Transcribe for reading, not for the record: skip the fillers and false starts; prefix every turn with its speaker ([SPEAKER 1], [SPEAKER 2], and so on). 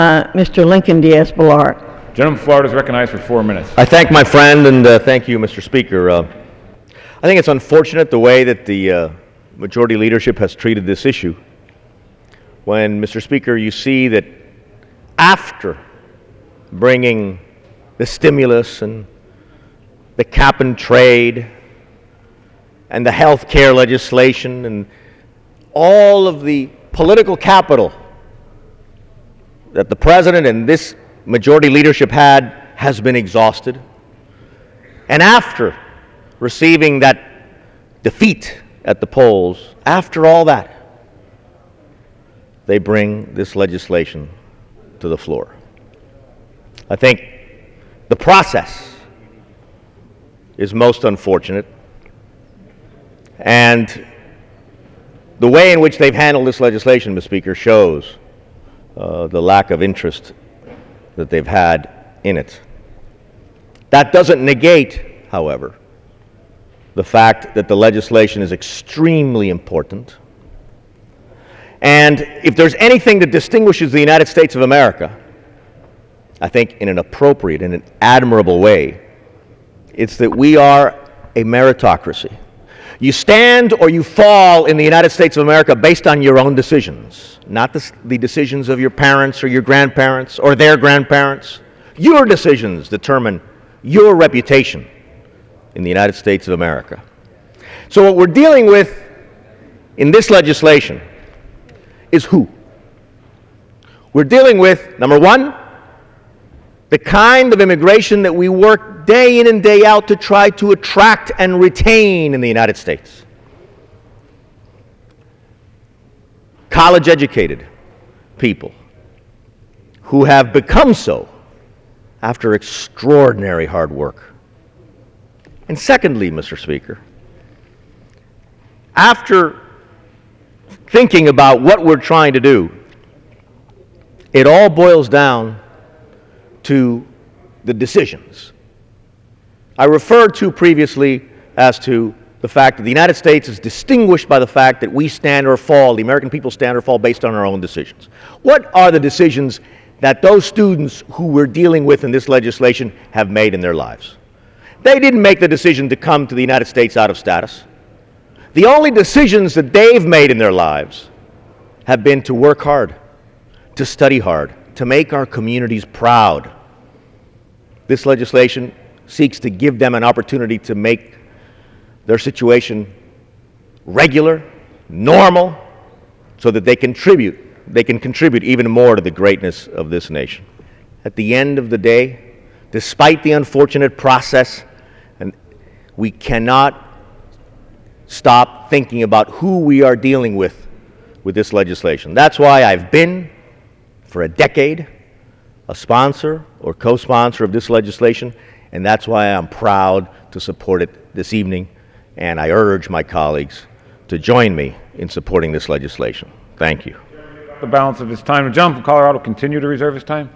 [SPEAKER 1] Mr. Lincoln Diaz-Balart.
[SPEAKER 2] Gentleman from Florida is recognized for 4 minutes.
[SPEAKER 3] I thank my friend and thank you, Mr. Speaker. I think it's unfortunate the way that the majority leadership has treated this issue. When, Mr. Speaker, you see that after bringing the stimulus and the cap and trade and the health care legislation and all of the political capital that the President and this majority leadership has been exhausted. And after receiving that defeat at the polls, after all that, they bring this legislation to the floor. I think the process is most unfortunate, and the way in which they've handled this legislation, Mr. Speaker, shows the lack of interest that they've had in it. That doesn't negate, however, the fact that the legislation is extremely important. And if there's anything that distinguishes the United States of America, I think in an appropriate and an admirable way, it's that we are a meritocracy. You stand or you fall in the United States of America based on your own decisions, not the decisions of your parents or your grandparents or their grandparents. Your decisions determine your reputation in the United States of America. So what we're dealing with in this legislation is who? We're dealing with, number one, the kind of immigration that we work day in and day out to try to attract and retain in the United States. College-educated people who have become so after extraordinary hard work. And secondly, Mr. Speaker, after thinking about what we're trying to do, it all boils down to the decisions. I referred to previously as to the fact that the United States is distinguished by the fact that we stand or fall, the American people stand or fall based on our own decisions. What are the decisions that those students who we're dealing with in this legislation have made in their lives? They didn't make the decision to come to the United States out of status. The only decisions that they've made in their lives have been to work hard, to study hard, to make our communities proud. This legislation seeks to give them an opportunity to make their situation regular, normal, so that they can contribute even more to the greatness of this nation. At the end of the day, despite the unfortunate process, and we cannot stop thinking about who we are dealing with this legislation. That's why I've been, for a decade, a sponsor or co-sponsor of this legislation, and that's why I'm proud to support it this evening, and I urge my colleagues to join me in supporting this legislation. Thank you.
[SPEAKER 2] The balance of his time. The gentleman from Colorado continue to reserve his time.